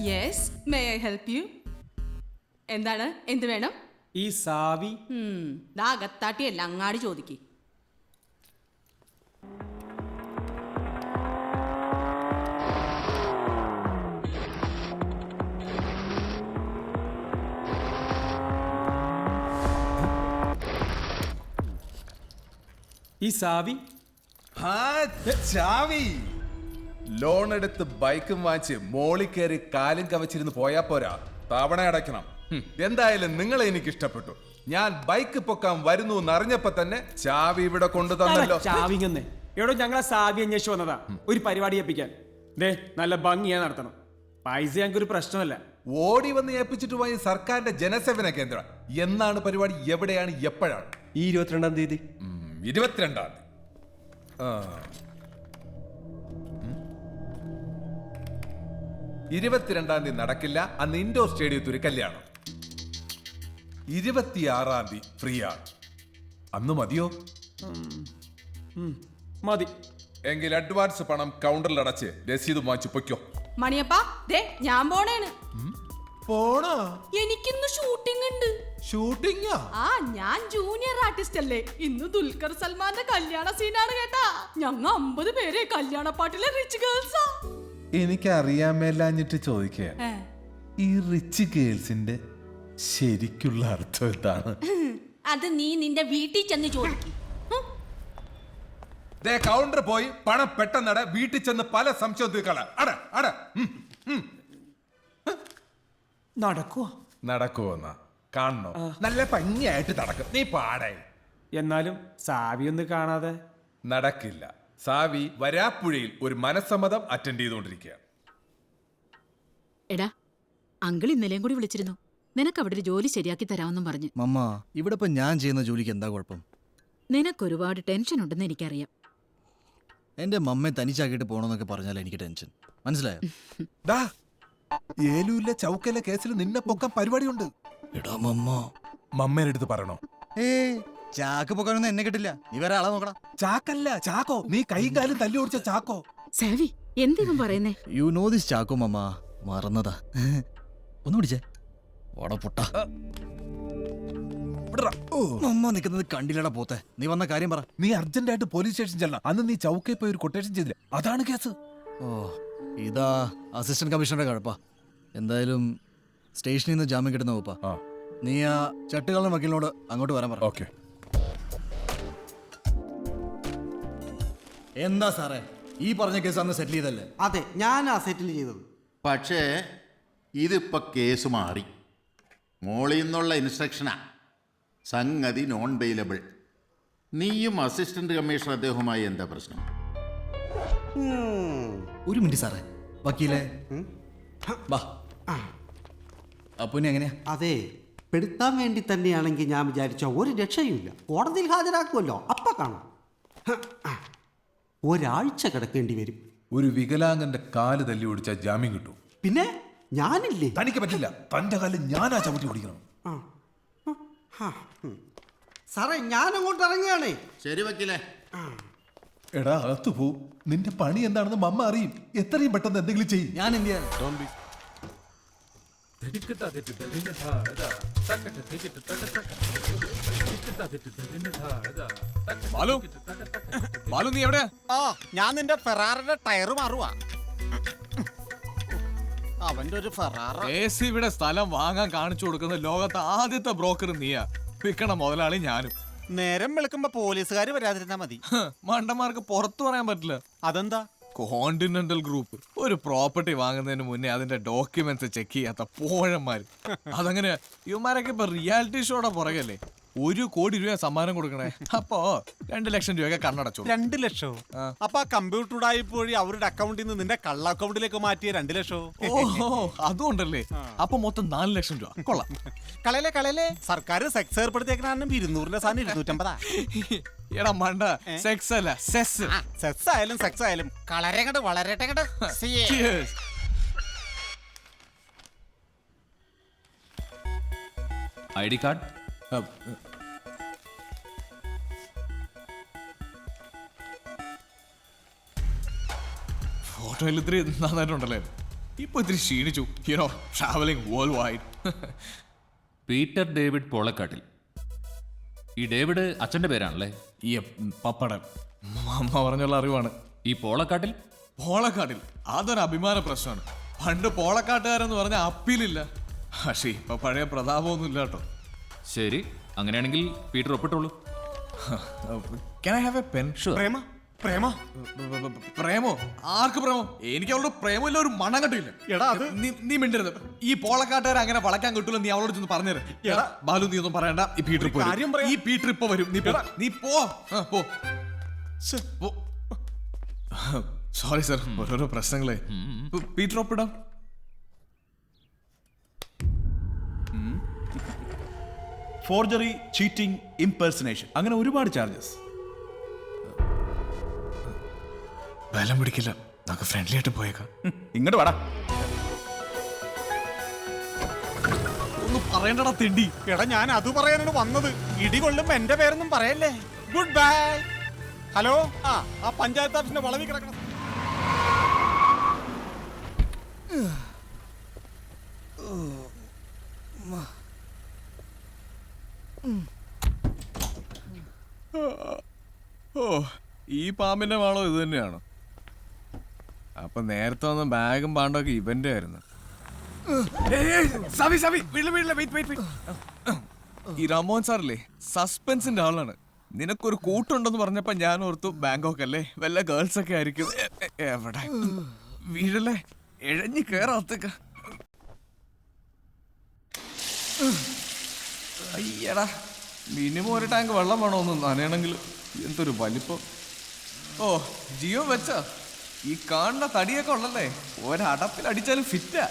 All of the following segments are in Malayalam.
Yes, may I help you? എന്താണ്, എന്ത് വേണം? ഈ സാവി ദാ അകത്താട്ടിയല്ല, അങ്ങാടി ചോദിക്ക്. ഈ സാവി ചാവി. ലോൺ എടുത്ത് ബൈക്കും വാങ്ങിച്ച് മോളിൽ കയറി കാലും കവച്ചിരുന്ന് പോയാ പോരാ, തവണ അടയ്ക്കണം. എന്തായാലും നിങ്ങളെ എനിക്ക് ഇഷ്ടപ്പെട്ടു. ഞാൻ ബൈക്ക് പൊക്കാൻ വരുന്നു എന്നറിഞ്ഞപ്പോ തന്നെ ചാവി ഇവിടെ കൊണ്ടു തന്നല്ലോ. ചാവിങ്ങന്നേ എവിടെ ഞങ്ങളെ സാവി അന്വേഷിച്ചു വന്നതാ ഒരു പരിപാടി ഏൽപ്പിക്കാൻ. ദേ നല്ല ഭംഗിയാ നടത്തണം. പൈസ ഞങ്ങൾക്ക് ഒരു പ്രശ്നമല്ല. ഓടി വന്ന് ഏൽപ്പിച്ചിട്ട് പോയി സർക്കാരിന്റെ ജനസേവന കേന്ദ്രം. എന്നാണ് പരിപാടി? എവിടെയാണ്? എപ്പോഴാണ്? ഈ 22-ാം തീയതി. 22-ാം തീയതി. 22-ാം തീയതി നടക്കില്ല. അന്ന് ഇൻഡോർ സ്റ്റേഡിയത്തിൽ ഒരു കല്യാണം. 26-ാം തീയതി ഫ്രീ ആണ്. അന്ന് മതിയോ? മതി. എങ്കിൽ അഡ്വാൻസ് പണം കൗണ്ടറിൽ അടച്ച് രസീത് വാങ്ങിച്ചു പൊയ്ക്കോ. മണിയപ്പാ, ദേ ഞാൻ പോണേണ്. പോണോ? എനിക്കിന്ന് ഷൂട്ടിംഗ് ഉണ്ട്. ഷൂട്ടിംഗാ? ആ, ഞാൻ ജൂനിയർ ആർട്ടിസ്റ്റ് അല്ലേ. ഇന്ന് ദുൽഖർ സൽമാന്റെ കല്യാണ സീനാണ് കേട്ടാ. ഞങ്ങ 50 പേര് കല്യാണ പാട്ടിലെ റിച്ച് ഗേൾസാ. എനിക്ക് അറിയാൻ മേലാഞ്ഞിട്ട് ചോദിക്കുക, ഈ റിച്ച് ഗേൾസിന്റെ ശരിക്കുള്ള അർത്ഥം എന്താണ്? അത് നീ നിന്റെ വീട്ടിൽ ചെന്ന് ചോദിക്കും. കൗണ്ടർ പോയി പണം പെട്ടെന്നട, വീട്ടിൽ ചെന്ന് പല സംശയം തീർക്കള. നടക്കുവോന്നാ കാണണോ? നല്ല ഭംഗിയായിട്ട് നടക്കും. നീ പാടേ. എന്നാലും സാവി ഒന്ന് കാണാതെ നടക്കില്ല. സാവി വരാപ്പുഴയിൽ ഒരു മനസ്സമ്മതം അറ്റൻഡ് ചെയ്തുകൊണ്ടിരിക്കുകയാണ്. എടാ, അങ്കിൾ ഇന്നലെയും കൂടി വിളിച്ചിരുന്നു. നിനക്ക് അവിടെ ഒരു ജോലി ശരിയാക്കി തരാമെന്നും പറഞ്ഞു. മമ്മ, ഇവിടെ ഇപ്പൊ ഞാൻ ചെയ്യുന്ന ജോലിക്ക് എന്താ കുഴപ്പം? നിനക്കൊരുപാട് ടെൻഷൻ ഉണ്ടെന്ന് എനിക്കറിയാം. എന്റെ മമ്മയെ തനിച്ചാക്കിയിട്ട് പോണെന്നൊക്കെ പറഞ്ഞാൽ എനിക്ക് ടെൻഷൻ. മനസ്സിലായോ? ഏലൂരിലെ ചൗക്കയിലെ കേസിൽ നിന്നെ പൊക്കാൻ പരിപാടിയുണ്ട്. എടാ മമ്മ, മമ്മേനെ അടുത്ത് പറയണോ? ചാക്ക് പൊക്കാനൊന്നും എന്നെ കിട്ടില്ല. നീ വേറെ ആളെ നോക്കടാ. ചാക്കല്ല, ചാക്കോ. നീ കൈയും കാലും തല്ലി ഓടിച്ച ചാക്കോ. സാവി, എന്തിവൻ പറയുന്നേ? യു നോ ദിസ് ചാക്കോ മമ്മ. മറന്നതാ. ഒന്ന് പിടിച്ചേ. ഓട പൊട്ട. മമ്മ നിൽക്കുന്നത് കണ്ടില്ലടാ പോത്തെ. നീ വന്ന കാര്യം പറ. നീ അർജന്റായിട്ട് പോലീസ് സ്റ്റേഷൻ ചെല്ലണം. അന്ന് നീ ചൗക്കയിൽ പോയി ഒരു കൊട്ടേഷൻ ചെയ്തില്ല, അതാണ് കേസ്. ഓ, ഇതാ അസിസ്റ്റന്റ് കമ്മീഷണറുടെ കുഴപ്പാ. എന്തായാലും സ്റ്റേഷനിൽ നിന്ന് ജാമ്യം കിട്ടുന്ന പോപ്പാ. നീ ആ ചട്ടുകാലൻ വക്കീലിനോട് അങ്ങോട്ട് വരാൻ പറ. ഓക്കെ. എന്താ സാറേ, ഈ പറഞ്ഞ കേസ് അന്ന് സെറ്റിൽ ചെയ്തല്ലേ? അതെ, ഞാനാ സെറ്റിൽ ചെയ്തത്. പക്ഷേ ഇതിപ്പോൾ കേസ് മാറി. മോളിൽ നിന്നുള്ള ഇൻസ്ട്രക്ഷനാ. സംഗതി നോൺ ബെയിലബിൾ. നീയും അസിസ്റ്റന്റ് കമ്മീഷണർ അദ്ദേഹവുമായി എന്താ പ്രശ്നം? ഒരു മിനിറ്റ് സാറേ. വക്കീലെ വാ. അപ്പൊ ഇനി എങ്ങനെയാ? അതെ, പെടുത്താൻ വേണ്ടി തന്നെയാണെങ്കിൽ ഞാൻ വിചാരിച്ച ഒരു രക്ഷയുമില്ല. കോടതിയിൽ ഹാജരാക്കുമല്ലോ, അപ്പ കാണാം. ഒരാഴ്ച കിടക്കേണ്ടി വരും. ഒരു വികലാംഗന്റെ കാല് തല്ലി ഓടിച്ചാൽ ജാമ്യം കിട്ടും. പിന്നെ ഞാനില്ലേ? തനിക്ക് പറ്റില്ല. തന്റെ കാലം ഞാനാ ചവിട്ടി ഓടിക്കണം. സാറേ, ഞാൻ അങ്ങോട്ട് ഇറങ്ങുകയാണേ. ശരി വക്കീലേ. എടാ, അകത്തു പോ. നിന്റെ പണി എന്താണെന്ന് മമ്മ അറിയും. എത്രയും പെട്ടെന്ന് എന്തെങ്കിലും ചെയ്യും. ഞാൻ എന്ത് ചെയ്യാൻ? നീ എവിടെ? ഞാൻ നിന്റെ ഫെറാറിന്റെ ടയർ മാറുവാ. അവന്റെ ഒരു ഫെറാറ. ഇവിടെ സ്ഥലം വാങ്ങാൻ കാണിച്ചു കൊടുക്കുന്ന ലോകത്തെ ആദ്യത്തെ ബ്രോക്കർ നീയാ. വിൽക്കണ മുതലാളി ഞാനും. നേരം വെളുക്കുമ്പോ പോലീസുകാർ വരാതിരുന്നാ മതി. മണ്ടന്മാർക്ക് പുറത്തു പറയാൻ പറ്റില്ല. അതെന്താ? കോണ്ടിനെന്റൽ ഗ്രൂപ്പ് ഒരു പ്രോപ്പർട്ടി വാങ്ങുന്നതിന് മുന്നേ അതിന്റെ ഡോക്യുമെന്റ്സ് ചെക്ക് ചെയ്യാത്ത പോഴന്മാര്. അതങ്ങനെ ഇവന്മാരൊക്കെ ഇപ്പൊ റിയാലിറ്റി ഷോയുടെ പുറകല്ലേ. 1 കോടി രൂപ സമ്മാനം കൊടുക്കണേ. അപ്പോ 2 ലക്ഷം രൂപയൊക്കെ കണ്ണടച്ചു. 2 ലക്ഷോ? അപ്പൊ ആ കമ്പ്യൂട്ടറുടായി പോയി അവരുടെ അക്കൗണ്ടിൽ നിന്ന് നിന്റെ കള്ള അക്കൗണ്ടിലേക്ക് മാറ്റിയ 2 ലക്ഷോ? ഓഹോ, അതുകൊണ്ടല്ലേ. അപ്പൊ മൊത്തം 4 ലക്ഷം രൂപ. കൊള്ളാം. കളയിലെ സർക്കാർ സെക്സ് ഏർപ്പെടുത്തിയേക്കാനും 200 സാധനം 250. എടാ മണ്ട, സെക്സ് അല്ല സെസ്. സെക്സ് ആയാലും വളരട്ടെ. ID card. ഫോട്ടോയിൽ ഇത്തിരി നന്നായിട്ടുണ്ടല്ലേ. ഇപ്പൊ ഇത്തിരി ക്ഷീണിച്ചു, you know travelling world wide. Peter David Polakkattil. ഈ ഡേവിഡ് അച്ഛൻ്റെ പേരാണല്ലേ? ഈ പപ്പടം അമ്മ പറഞ്ഞുള്ള അറിവാണ്. ഈ പോളക്കാട്ടിൽ പോളക്കാട്ടിൽ അതൊരു അഭിമാന പ്രശ്നമാണ്. പണ്ട് പോളക്കാട്ടുകാരെന്ന് പറഞ്ഞ അപ്പീലില്ല. പക്ഷേ ഇപ്പൊ പഴയ പ്രതാപമൊന്നും ഇല്ല കേട്ടോ. ശരി, അങ്ങനെയാണെങ്കിൽ പീറ്റർ ഒപ്പിട്ടോളൂ. Can I have a pen? പ്രേമ പ്രേമ പ്രേമോ? ആർക്ക് പ്രേമോ? എനിക്ക് അവളോട് പ്രേമമില്ല, ഒരു മണം കട്ടില്ല. എടാ അത് നീ മിണ്ടരുത്. ഈ പോളക്കാട്ടുകാരെ അങ്ങനെ വളയ്ക്കാൻ കിട്ടൂല. നീ അവളോട് ചെന്ന് പറഞ്ഞേര്. എടാ ബാലു, നീ ഒന്നും പറയണ്ട. ഈ പീറ്റർ ഇപ്പൊ കാര്യം വരും. പറയാം. ഈ പീറ്റർ ഇപ്പൊ വരും. നീ പോ. സോറി സർ, ഓരോരോ പ്രശ്നങ്ങളെ. പീറ്റർ ഒപ്പിടാം. ഫോർജറി, ചീറ്റിംഗ്, ഇംപേഴ്സണേഷൻ, അങ്ങനെ ഒരുപാട് ചാർജസ്. ബലം പിടിക്കില്ല, നമുക്ക് ഫ്രണ്ട്ലി ആയിട്ട് പോയേക്കാം. ഇങ്ങോട്ട് വാടാ. ഒന്ന് പറയണ്ടടാ തെണ്ടി. എടാ ഞാൻ അത് പറയാനാണ് വന്നത്. ഇടി കൊള്ളുമ്പോ എന്റെ പേരൊന്നും പറയല്ലേ. Good bye. ഹലോ, ആ പഞ്ചായത്ത് ഓഫീസിന്റെ വളവി കിടക്കണം. ഓ, ഈ പാമ്പിന്റെ വാളോ ഇത് തന്നെയാണോ? അപ്പൊ നേരത്തെ വന്ന ബാഗും പാണ്ടൊക്കെ ഇവന്റെ ആയിരുന്നു. ഈ രാമോഹൻ സാറല്ലേ, സസ്പെൻസിന്റെ ആളാണ്. നിനക്കൊരു കൂട്ടുണ്ടെന്ന് പറഞ്ഞപ്പോ ഞാൻ ഓർത്തു ബാങ്കോക്ക് അല്ലേ, വല്ല ഗേൾസ് ഒക്കെ ആയിരിക്കും. എവിടെ വീഴല്ലേ, എഴഞ്ഞു കേറാത്തേക്ക. അയ്യടാ, മിനിമം ഒരു ടാങ്ക് വെള്ളം വേണോ ഒന്ന് നനയണമെങ്കിൽ. എന്തൊരു വലിപ്പം. ഓ, ജിയോ വെച്ചാ ഈ കാണുന്ന തടിയൊക്കെ ഉള്ളല്ലേ, ഒരടപ്പിൽ അടിച്ചാലും ഫിറ്റാ.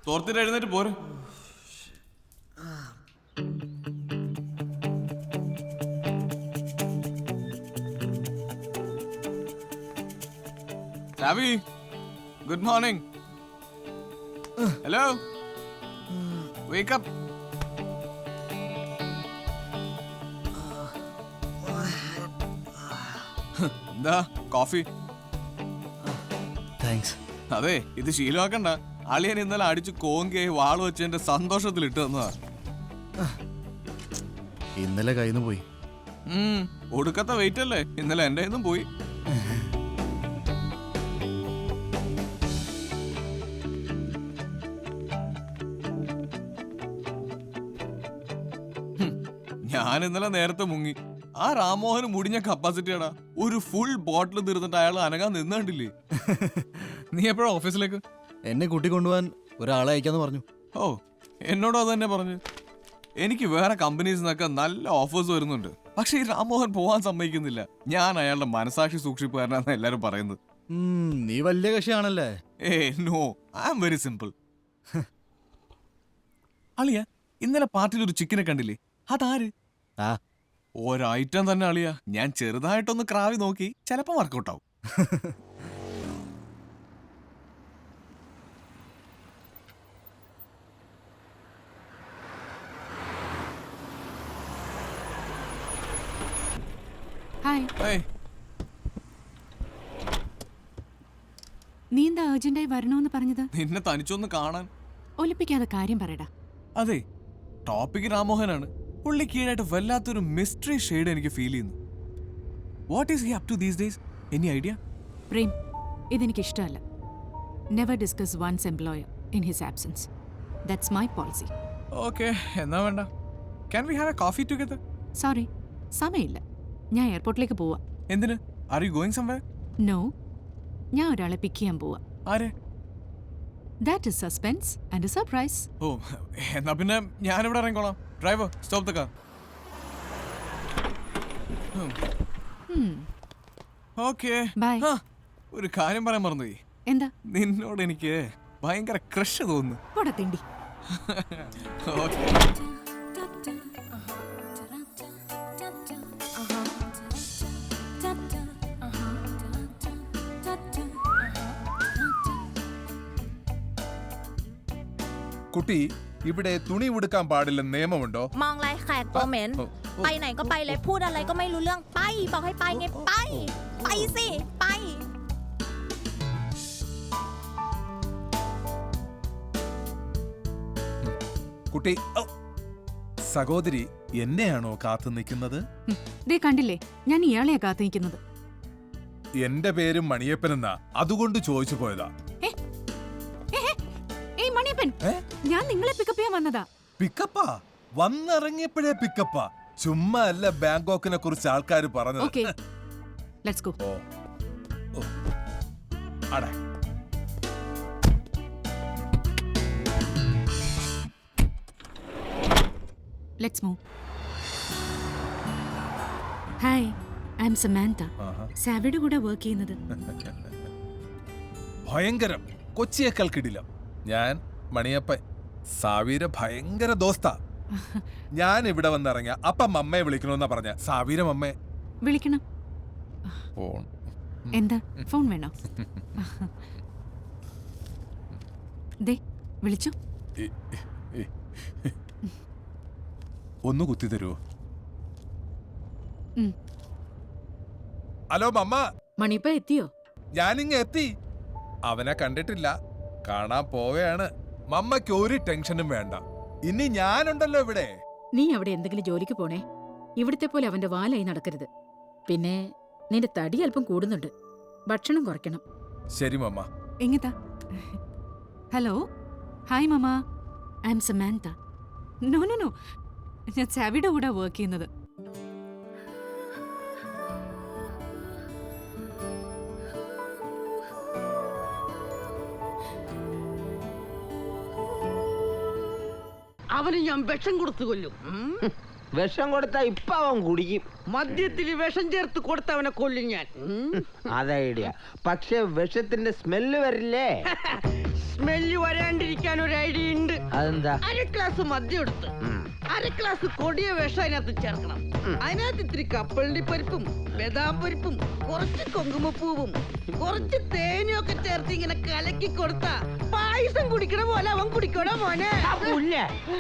തോർത്തിട്ട് എഴുന്നേറ്റ് പോരെ. രാവി, good morning. Hello, wake up. എന്താ കോഫി? താങ്ക്സ്. അതെ, ഇത് ശീലമാക്കണ്ട. അളിയൻ ഇന്നലെ അടിച്ച് കോങ്കി വാള് വെച്ച് എന്റെ സന്തോഷത്തിൽ ഇട്ട് തന്നതാ. ഇന്നലെ കയ്യിൽ നിന്ന് പോയി. ഒടുക്കത്തെ വെയിറ്റ് അല്ലേ, ഇന്നലെ എന്റെ നിന്നും പോയി. ഞാൻ ഇന്നലെ നേരത്തെ മുങ്ങി. ആ രാമോഹന് മുടിഞ്ഞ കപ്പാസിറ്റിയാടാ. ഒരു ഫുൾ ബോട്ടിൽ തീർന്നിട്ട് അയാൾ അനങ്ങാൻ നിന്നുണ്ടില്ലേ. നീ എപ്പോഴാ ഓഫീസിലേക്ക്? എന്നെ കൂട്ടിക്കൊണ്ടുപോകാൻ ഒരാളെ അയക്കാന്ന് പറഞ്ഞു. ഓ, എന്നോടും അത് തന്നെ പറഞ്ഞു. എനിക്ക് വേറെ കമ്പനീസിൽ നിന്നൊക്കെ നല്ല ഓഫേഴ്സ് വരുന്നുണ്ട്. പക്ഷെ ഈ രാമോഹൻ പോവാൻ സമ്മതിക്കുന്നില്ല. ഞാൻ അയാളുടെ മനസാക്ഷി സൂക്ഷിപ്പുകാരനാന്ന് എല്ലാരും പറയുന്നത്. നീ വലിയ കക്ഷിയാണല്ലേ? No, I am very simple. അളിയ, ഇന്നലെ പാർട്ടിയിൽ ഒരു ചിക്കനെ കണ്ടില്ലേ? അതാര്? ഒരൈറ്റം തന്നെ അളിയ. ഞാൻ ചെറുതായിട്ടൊന്ന് ക്രാവി നോക്കി, ചിലപ്പോ വർക്കൗട്ട് ആവും. ഹായ്. നീ എന്താ അർജന്റായി വരണോന്ന് പറഞ്ഞത്? നിന്നെ തനിച്ചൊന്ന് കാണാൻ. ഒലിപ്പിക്കാതെ കാര്യം പറയടാ. അതെ, ടോപ്പിക് രാമോഹനാണ്. പുള്ളി കീഴായിട്ട് വല്ലാത്തൊരു മിസ്റ്ററി ഷെയ്ഡ് എനിക്ക് ഫീൽ ചെയ്യുന്നു. What is he up to these days? Any idea? Prem, ഇതെനിക്ക് ഇഷ്ടമല്ല. Never discuss one's employer in his absence. That's my policy. Okay, എന്നാ വേണ്ട. Can we have a coffee together? Sorry, സമയമില്ല. ഞാൻ എയർപോർട്ടിലേക്ക് പോവാ. എന്തിന്? Are you going somewhere? No, ഞാൻ ഒരാളെ പിക്ക് ചെയ്യാൻ പോവാ. ആരെ? That is suspense and a surprise. Oh, എന്നാ പിന്നെ ഞാനിവിടെ ഇറങ്ങിക്കോളാം. Driver, stop the car. Okay, bye. ഒരു കാര്യം പറയാൻ മറന്നുപോയി. എന്താ? നിന്നോട് എനിക്ക് ഭയങ്കര ക്രഷ് തോന്നുന്നു. പോടാ തിണ്ടി. ഓക്കെ. കുട്ടി ഇവിടെ തുണി ഉടുക്കാൻ പാടില്ലെന്ന് നിയമമുണ്ടോ? มองไรแขกโกเหม็นไปไหนก็ไปเลยพูดอะไรก็ไม่รู้เรื่องไปบอกให้ไปไงไปสิไป കുട്ടി സഹോദരി എന്നെയാണോ കാത്തു നിൽക്കുന്നത്? ദേ കണ്ടില്ലേ, ഞാൻ ഇയാളെയാ കാത്തു നിൽക്കുന്നത്. എന്റെ പേരും മണിയപ്പനെന്നാ, അതുകൊണ്ട് ചോദിച്ചു പോയതാ. ഏയ് മണിയപ്പൻ, ഞാൻ നിങ്ങളെ പിക്കപ്പ് ചെയ്യാൻ വന്നതാ. പിക്കപ്പാ? വന്നിറങ്ങിയപ്പോഴേ പിക്കപ്പാ? ചുമ്മാ അല്ല ബാങ്കോക്കിനെ കുറിച്ച് ആൾക്കാർ പറഞ്ഞത്. Okay, let's go. അടേ let's move. Hi, I am Samantha. സാവിയുടെ കൂടെ വർക്ക് ചെയ്യുന്നത്. ഭയങ്കരം, കൊച്ചിയേക്കാൾ കിടിലം. ഞാൻ മണിയപ്പൻ, സാവീര ഭയങ്കര ദോസ്താ. ഞാൻ ഇവിടെ വന്നിറങ്ങിയ അപ്പം അമ്മയെ വിളിക്കണമെന്നാ പറഞ്ഞ. സാവീര അമ്മയെ വിളിക്കണം. ഫോൺ എന്താ, ഫോൺ വേണോ? ദേ വിളിച്ചു. ഒന്ന് കുത്തി തരുമോ? ഹലോ മമ്മ. മണിയപ്പ എത്തിയോ? ഞാനിങ്ങ എത്തി. അവനെ കണ്ടിട്ടില്ല, കാണാൻ പോവുകയാണ്. മമ്മയ്ക്ക് ഒരു ടെൻഷനും വേണ്ട, ഇനി ഞാനുണ്ടല്ലോ ഇവിടെ. നീ അവിടെ എന്തെങ്കിലും ജോലിക്ക് പോണേ. ഇവിടുത്തെ പോലെ അവന്റെ വാലായി നടക്കരുത്. പിന്നെ നിന്റെ തടി അല്പം കൂടുന്നുണ്ട്, ഭക്ഷണം കുറയ്ക്കണം. ശരി മമ്മ. എങ്ങത്താ? Hello, hi mamma, I am Samantha. No no no, ഞാൻ സാവിയുടെ കൂടെ വർക്ക് ചെയ്യുന്നത്. അവന് ഞാൻ വിഷം കൊടുത്തു കൊല്ലും. വിഷം കൊടുത്താ ഇപ്പൊ അവൻ കുടിക്കും. മദ്യത്തിൽ വിഷം ചേർത്ത് കൊടുത്തവനെ കൊല്ലും ഞാൻ. അത് ഐഡിയ. പക്ഷെ വിഷത്തിന്റെ സ്മെല്ല് വരില്ലേ? സ്മെല്ല് വരാണ്ടിരിക്കാൻ ഒരു ഐഡിയ ഉണ്ട്. അതെന്താ? 1 ഗ്ലാസ് മദ്യം എടുത്ത് 1 ഗ്ലാസ് കൊടിയ വിഷം അതിനകത്ത് ചേർക്കണം. അതിനകത്ത് ഇത്തിരി കപ്പലണ്ടി പരിപ്പും ബദാം പരിപ്പും കുറച്ച് കുങ്കുമപ്പൂവും കുറച്ച് തേനും ഒക്കെ ചേർത്ത് ഇങ്ങനെ കലക്കി കൊടുത്താ പായസം കുടിക്കണ പോലെ അവൻ കുടിക്കണോ മോനെ?